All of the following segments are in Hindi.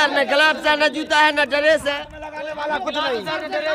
सर, न ग्लव्स है, न जूता है, न ड्रेस है, वाला कुछ नहीं,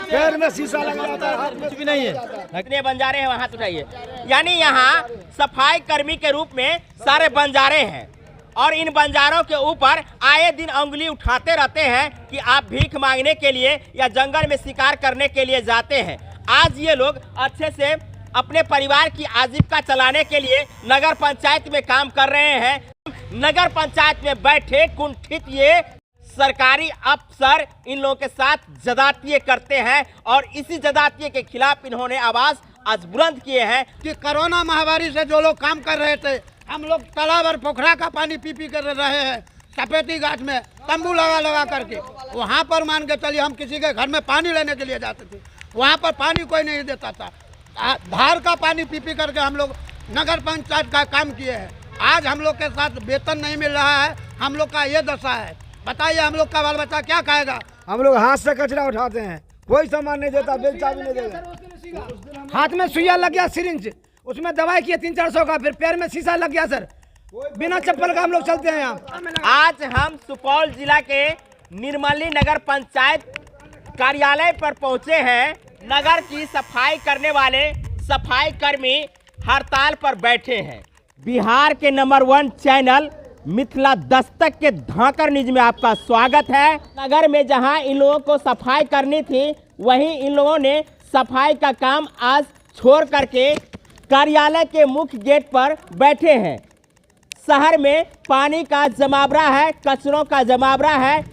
पैर में शीशा लग जाता है, हाथ में कुछ भी नहीं है। कितने बंजारे हैं वहाँ उठाइए। यानी यहाँ सफाई कर्मी के रूप में सारे बंजारे हैं और इन बंजारों के ऊपर आए दिन उंगली उठाते रहते हैं कि आप भीख मांगने के लिए या जंगल में शिकार करने के लिए जाते हैं। आज ये लोग अच्छे से अपने परिवार की आजीविका चलाने के लिए नगर पंचायत में काम कर रहे हैं। नगर पंचायत में बैठे कुंठित ये सरकारी अफसर इन लोगों के साथ जदातिये करते हैं और इसी जदातिये के खिलाफ इन्होंने आवाज आज बुलंद किए हैं कि कोरोना महामारी से जो लोग काम कर रहे थे, हम लोग तालाब और पोखरा का पानी पी पी कर रहे हैं। सफेदी घाट में तंबू लगा लगा करके वहाँ पर मान के चलिए हम किसी के घर में पानी लेने के लिए जाते थे, वहाँ पर पानी कोई नहीं देता था। धार का पानी पी पी करके हम लोग नगर पंचायत का काम किए हैं। आज हम लोग के साथ वेतन नहीं मिल रहा है, हम लोग का ये दशा है। बताइए हम लोग का बाल बच्चा क्या खाएगा? हम लोग हाथ से कचरा उठाते हैं, कोई सामान नहीं देता, बेलचा भी नहीं देगा। हाथ में सुइया लग गया, सिरिंज, उसमें दवाई किए 300-400 का, फिर पैर में शीशा लग गया सर। बिना चप्पल का हम लोग चलते हैं यहाँ। आज हम सुपौल जिला के निर्मली नगर पंचायत कार्यालय पर पहुंचे हैं। नगर की सफाई करने वाले सफाई कर्मी हड़ताल पर बैठे हैं। बिहार के नंबर 1 चैनल मिथिला दस्तक के धाकर न्यूज में आपका स्वागत है। नगर में जहां इन लोगों को सफाई करनी थी, वहीं इन लोगों ने सफाई का काम आज छोड़ करके कार्यालय के मुख्य गेट पर बैठे हैं। शहर में पानी का जमावड़ा है, कचरों का जमावड़ा है,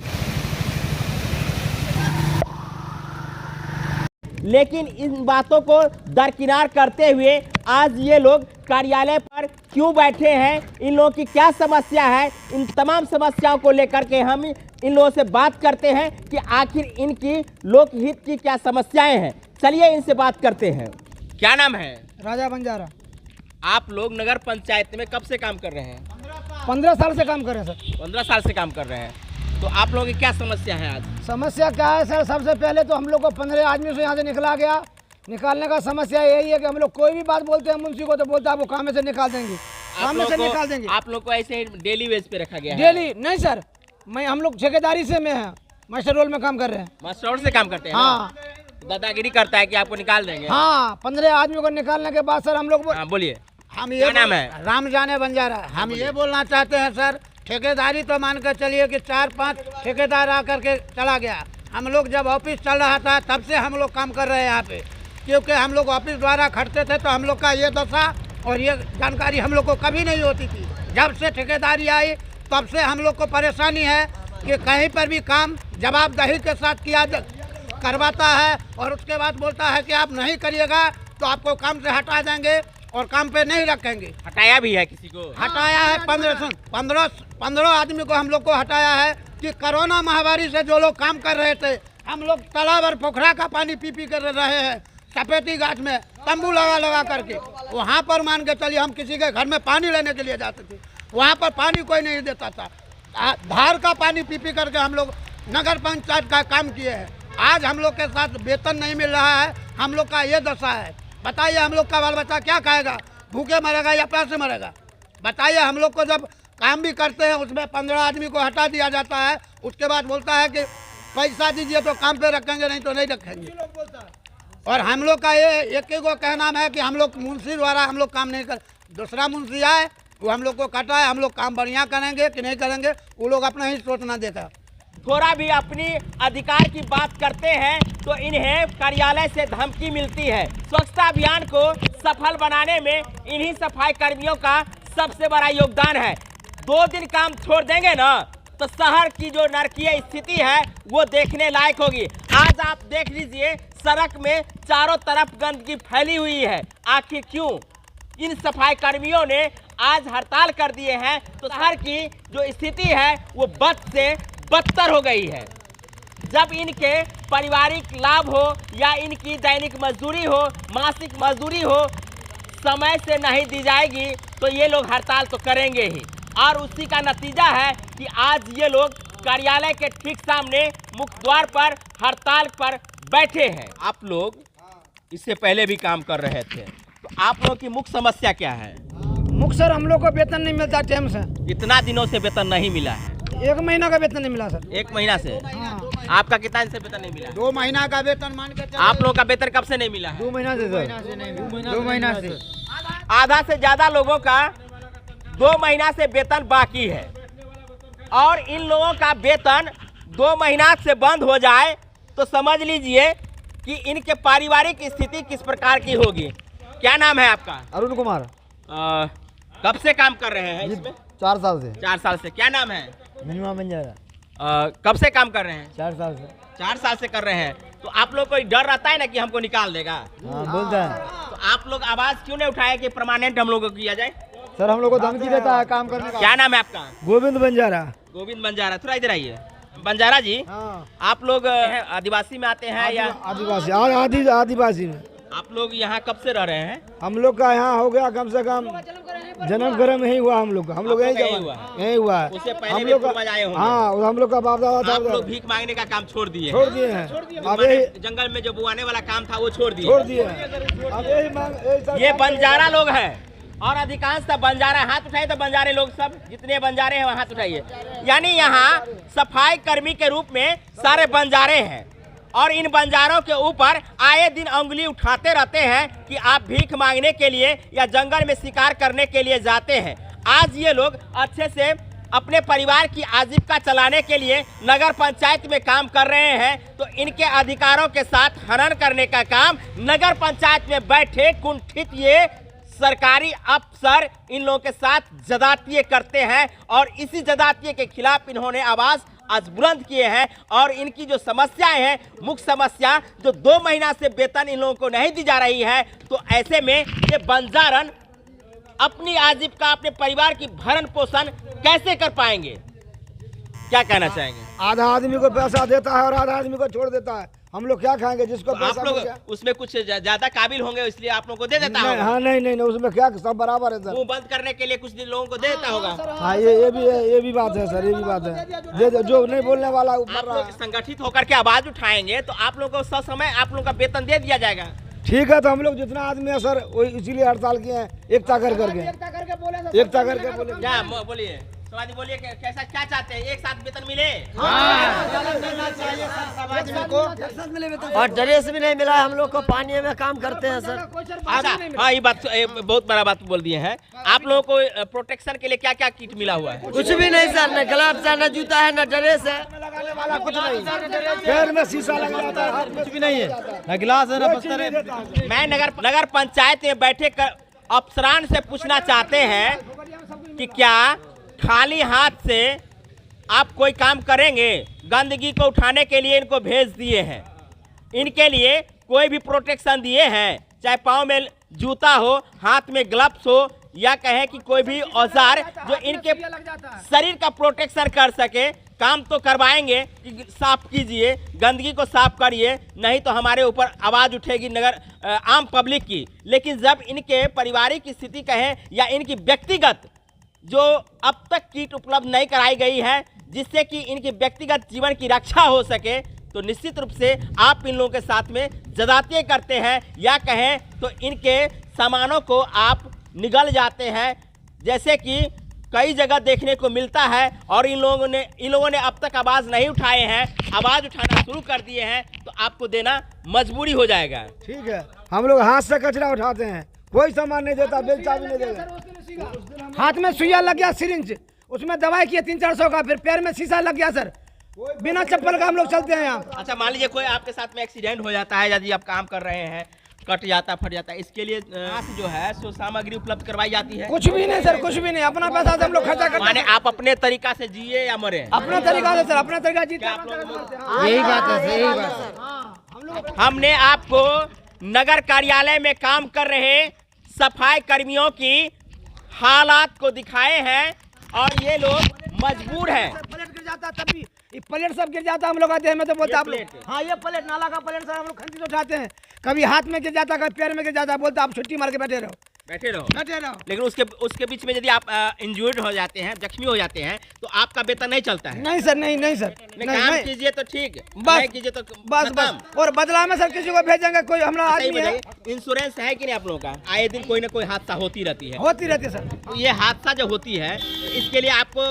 लेकिन इन बातों को दरकिनार करते हुए आज ये लोग कार्यालय पर क्यों बैठे हैं, इन लोगों की क्या समस्या है, इन तमाम समस्याओं को लेकर के हम इन लोगों से बात करते हैं कि आखिर इनकी लोकहित की क्या समस्याएं हैं। चलिए इनसे बात करते हैं। क्या नाम है? राजा बंजारा। आप लोग नगर पंचायत में कब से काम कर रहे हैं? 15 साल से काम कर रहे हैं सर। 15 साल से काम कर रहे हैं। तो आप लोगों की क्या समस्या है आज? समस्या क्या है सर? सबसे पहले तो हम लोग को 15 आदमी से यहाँ से निकला गया। निकालने का समस्या यही है कि हम लोग कोई भी बात बोलते हैं मुंशी को तो बोलता है वो काम में से निकाल देंगे, काम में से निकाल देंगे। आप लोग को ऐसे डेली वेज पे रखा गया है? डेली नहीं सर, हम लोग ठेकेदारी से में है, मास्टर रोल में काम कर रहे हैं। मास्टर रोल से काम करते हैं? हाँ। दादागिरी करता है कि आपको निकाल देंगे? हाँ, 15 आदमी को निकालने के बाद सर हम लोग बोलिए। हम ये नाम है? राम जाने बंजारा। हम ये बोलना चाहते हैं सर, ठेकेदारी तो मान कर चलिए कि 4-5 ठेकेदार आकर के चला गया। हम लोग जब ऑफिस चल रहा था तब से हम लोग काम कर रहे हैं यहाँ पे, क्योंकि हम लोग ऑफिस द्वारा खटते थे तो हम लोग का ये दशा और ये जानकारी हम लोग को कभी नहीं होती थी। जब से ठेकेदारी आई तब से हम लोग को परेशानी है कि कहीं पर भी काम जवाबदेही के साथ करवाता है और उसके बाद बोलता है कि आप नहीं करिएगा तो आपको काम से हटा देंगे और काम पे नहीं रखेंगे। हटाया भी है किसी को? हटाया है। 15 आदमी को हम लोग को हटाया है कि कोरोना महामारी से जो लोग काम कर रहे थे, हम लोग तालाब और पोखरा का पानी पी पी कर रहे हैं। सफेदी घाट में तंबू लगा लगा करके वहाँ पर मान के चलिए हम किसी के घर में पानी लेने के लिए जाते थे, वहाँ पर पानी कोई नहीं देता था। धार का पानी पी पी करके हम लोग नगर पंचायत का काम किए हैं। आज हम लोग के साथ वेतन नहीं मिल रहा है, हम लोग का ये दशा है। बताइए हम लोग का बाल बच्चा क्या खाएगा? भूखे मरेगा या प्यासे मरेगा? बताइए। हम लोग को जब काम भी करते हैं उसमें 15 आदमी को हटा दिया जाता है, उसके बाद बोलता है कि पैसा दीजिए तो काम पे रखेंगे, नहीं तो नहीं रखेंगे। और हम लोग का ये एक ही को कहना है कि हम लोग मुंशी द्वारा हम लोग काम नहीं कर, दूसरा मुंशी आए वो हम लोग को काटा है, हम लोग काम बढ़िया करेंगे कि नहीं करेंगे वो लोग अपना ही सोचना देता। थोड़ा भी अपनी अधिकार की बात करते हैं तो इन्हें कार्यालय से धमकी मिलती है। स्वच्छता अभियान को सफल बनाने में इन्हीं सफाई कर्मियों का सबसे बड़ा योगदान है। 2 दिन काम छोड़ देंगे ना तो शहर की जो नारकीय स्थिति है वो देखने लायक होगी। आज आप देख लीजिए सड़क में चारों तरफ गंदगी फैली हुई है। आखिर क्यों? इन सफाई कर्मियों ने आज हड़ताल कर दिए हैं तो शहर की जो स्थिति है वो बद से बदतर हो गई है। जब इनके पारिवारिक लाभ हो या इनकी दैनिक मजदूरी हो, मासिक मजदूरी हो, समय से नहीं दी जाएगी तो ये लोग हड़ताल तो करेंगे ही। और उसी का नतीजा है कि आज ये लोग कार्यालय के ठीक सामने मुख्य द्वार पर हड़ताल पर बैठे हैं। आप लोग इससे पहले भी काम कर रहे थे, तो आप लोगों की मुख्य समस्या क्या है? मुख्य सर हम लोग को वेतन नहीं मिलता टाइम से। कितना दिनों से वेतन नहीं मिला है? 1 महीना का वेतन नहीं मिला सर। 1 महीना से आपका कितना दिन से वेतन नहीं मिला? 2 महीना का वेतन मान के आप लोगों का वेतन कब से नहीं मिला है? 2 महीना से सर। 2 महीना से आधा से ज्यादा लोगों का 2 महीना से वेतन बाकी है और इन लोगों का वेतन 2 महीना से बंद हो जाए तो समझ लीजिए कि इनके पारिवारिक स्थिति किस प्रकार की होगी। क्या नाम है आपका? अरुण कुमार। कब से काम कर रहे हैं इसमें? 4 साल से। 4 साल से। क्या नाम है? मिनिमम बंजारा। कब से काम कर रहे हैं? 4 साल से। 4 साल से कर रहे हैं। तो आप लोग को डर रहता है ना कि हमको निकाल देगा? हाँ बोलता है। तो आप लोग आवाज क्यों नहीं उठाए कि परमानेंट हम लोगों को किया जाए? सर हम लोग को धमकी देता है काम करने का। क्या नाम है आपका? गोविंद बंजारा। गोविंद बंजारा। थोड़ा इधर आइए। बंजारा जी, हाँ। आप लोग आदिवासी में आते हैं या आदिवासी में? आप लोग यहाँ कब से रह रहे हैं? हम लोग का यहाँ हो गया कम से कम जन्म गर्म यही हुआ हम लोग का। हम लोग आपका यही हुआ है। उससे पहले हम भी लोग पूर्वज आए होंगे। हाँ हम लोग का बाप दादा आप था। लोग भीख मांगने का काम छोड़ दिए छोड़ दिए हैं। अब माने यही जंगल में जो बुआने वाला काम था वो छोड़ दिए। छोड़ दिए हैं। अब यही मांग ये बंजारा लोग हैं और अधिकांश सब बंजारा। हाथ उठाइए तो बंजारे लोग सब जितने बंजारे हैं हाथ उठाइए। यानी यहाँ सफाई कर्मी के रूप में सारे बंजारे हैं और इन बंजारों के ऊपर आए दिन उंगली उठाते रहते हैं कि आप भीख मांगने के लिए या जंगल में शिकार करने के लिए जाते हैं। आज ये लोग अच्छे से अपने परिवार की आजीविका चलाने के लिए नगर पंचायत में काम कर रहे हैं तो इनके अधिकारों के साथ हनन करने का काम नगर पंचायत में बैठे कुंठित ये सरकारी अफसर इन लोगों के साथ जदातिये करते हैं और इसी जदातिये के खिलाफ इन्होंने आवाज आज बुलंद किए हैं। और इनकी जो समस्याएं हैं, मुख्य समस्या जो 2 महीना से वेतन इन लोगों को नहीं दी जा रही है, तो ऐसे में ये बंजारन अपनी आजीविका अपने परिवार की भरण पोषण कैसे कर पाएंगे? क्या कहना चाहेंगे? आधा आदमी को पैसा देता है और आधा आदमी को छोड़ देता है। हम लोग क्या खाएंगे जिसको तो आप लोग उसमें कुछ ज्यादा काबिल होंगे इसलिए आप लोगों को दे देता होगा। हाँ नहीं उसमें क्या सब बराबर है सर। मुंह बंद करने के लिए कुछ दिन लोगों को दे देता होगा। हाँ ये भी बात है सर। ये भी बात है जो नहीं बोलने वाला आप लोग संगठित होकर के आवाज उठाएंगे तो आप लोगों को ससमय आप लोगों का वेतन दे दिया जाएगा। ठीक है तो हम लोग जितना आदमी है सर वही इसीलिए हड़ताल किए हैं। एकता करके बोले। क्या बोलिए समाजी, बोलिए कैसा क्या चाहते हैं? एक साथ वेतन मिले और ड्रेस भी नहीं मिला। हम लोग को पानी में काम करते हैं सर। अच्छा, हाँ ये बात बहुत बड़ा बात बोल दिए हैं। आप लोगों को प्रोटेक्शन के लिए क्या क्या किट मिला हुआ है? कुछ भी नहीं सर, न ग्लव्स है, न जूता है, न ड्रेस है। कुछ नहीं। पैर में शीशा लग जाता है, कुछ भी नहीं है, न गिलास है न बस्तर है। मैं नगर पंचायत में बैठे अफसरान से पूछना चाहते हैं कि क्या खाली हाथ से आप कोई काम करेंगे? गंदगी को उठाने के लिए इनको भेज दिए हैं, इनके लिए कोई भी प्रोटेक्शन दिए हैं, चाहे पाँव में जूता हो, हाथ में ग्लव्स हो या कहें कि कोई भी औजार जो इनके शरीर का प्रोटेक्शन कर सके। काम तो करवाएंगे कि साफ कीजिए, गंदगी को साफ करिए, नहीं तो हमारे ऊपर आवाज़ उठेगी नगर आम पब्लिक की। लेकिन जब इनके पारिवारिक स्थिति कहें या इनकी व्यक्तिगत जो अब तक किट उपलब्ध नहीं कराई गई है जिससे कि इनकी व्यक्तिगत जीवन की रक्षा हो सके, तो निश्चित रूप से आप इन लोगों के साथ में जदातिये करते हैं या कहें तो इनके सामानों को आप निगल जाते हैं, जैसे कि कई जगह देखने को मिलता है। और इन लोगों ने अब तक आवाज़ नहीं उठाए हैं, आवाज़ उठाना शुरू कर दिए हैं तो आपको देना मजबूरी हो जाएगा। ठीक है, हम लोग हाथ से कचरा उठाते हैं, कोई सामान नहीं देता, बेलचा भी नहीं देता। हाथ में सुइया लग गया, सिरिंज, उसमें दवाई किए 300-400 का, फिर पैर में शीशा लग गया सर। बिना चप्पल का हम लोग चलते हैं यहाँ। अच्छा, मान लीजिए कोई आपके साथ में एक्सीडेंट हो जाता है, यदि आप काम कर रहे हैं, कट जाता फट जाता है, इसके लिए जो है सो सामग्री उपलब्ध करवाई जाती है? कुछ भी नहीं सर, कुछ भी नहीं, अपना पैसा से हम लोग खर्चा करते हैं। माने आप अपने तरीका से जिए या मरे? अपना तरीका से सर, अपना तरीका जीते। यही बात है, यही बात है। हमने आपको नगर कार्यालय में काम कर रहे सफाई कर्मियों की हालात को दिखाए हैं और ये लोग मजबूर हैं। प्लेट गिर जाता तब भी, ये प्लेट सब गिर जाता, हम लोग आते हैं में तो बोलते आप लोग। हाँ ये प्लेट नाला का प्लेट सर हम लोग खंडित उठाते हैं, कभी हाथ में गिर जाता, कभी पैर में गिर जाता, बोलते आप छुट्टी मार के बैठे रहो। बैठे रहो। बैठे रहो। लेकिन उसके बीच में यदि आप इंजर्ड हो जाते हैं, जख्मी हो जाते हैं, तो आपका वेतन नहीं चलता है। नहीं सर, नहीं सर, काम कीजिए तो ठीक, बस नहीं कीजिए तो बस। और बदला में सर किसी को भेजेंगे, कोई हमारा आदमी है। इंश्योरेंस है कि नहीं आप लोगों का? आए दिन कोई ना कोई हादसा होती रहती है सर। तो ये हादसा जो होती है, इसके लिए आपको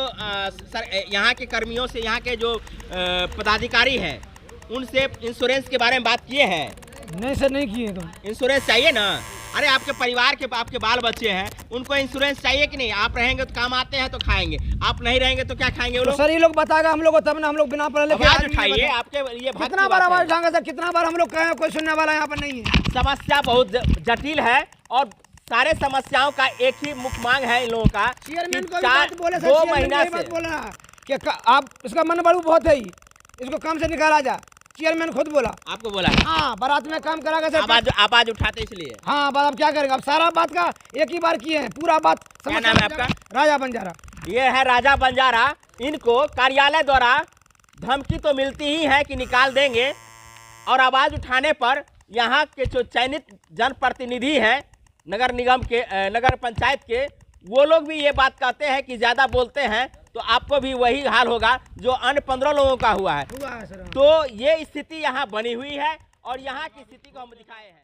यहाँ के कर्मियों से, यहाँ के जो पदाधिकारी हैं, उनसे इंश्योरेंस के बारे में बात किए हैं? नहीं सर, नहीं किए। तुम इंश्योरेंस चाहिए ना? अरे आपके परिवार के, आपके बाल बच्चे हैं, उनको इंश्योरेंस चाहिए कि नहीं? आप रहेंगे तो काम आते हैं तो खाएंगे, आप नहीं रहेंगे तो क्या खाएंगे वो लोग? सर ये लोग बताएगा हम लोग को, तब ना हम लोग बिना पढ़े लिखे आवाज उठाइए। आपके लिए कितना बार आवाज उठाएंगे सर, कितना बार हम लोग कहें, कोई सुनने वाला यहाँ पर नहीं है। समस्या बहुत जटिल है और सारे समस्याओं का एक ही मुख्य मांग है इन लोगों का। चेयरमैन को 2 महीना से बोला कि आप इसका मन बड़ू बहुत है, इसको काम से निकाला जा। चेयरमैन खुद बोला। आपको बोला है? हाँ, बारात में काम करागा सर। आवाज उठाते इसलिए। हाँ, बात अब क्या करेंगे, अब सारा बात का एक ही बार किए हैं, पूरा बात। क्या नाम है आपका? राजा बंजारा। ये है राजा बंजारा। इनको कार्यालय द्वारा धमकी तो मिलती ही है कि निकाल देंगे, और आवाज उठाने पर यहाँ के जो चयनित जनप्रतिनिधि हैं नगर निगम के, नगर पंचायत के, वो लोग भी ये बात कहते हैं कि ज़्यादा बोलते हैं तो आपको भी वही हाल होगा जो अन्य 15 लोगों का हुआ है। सर। तो ये स्थिति यहाँ बनी हुई है और यहाँ की स्थिति को हम दिखाए हैं।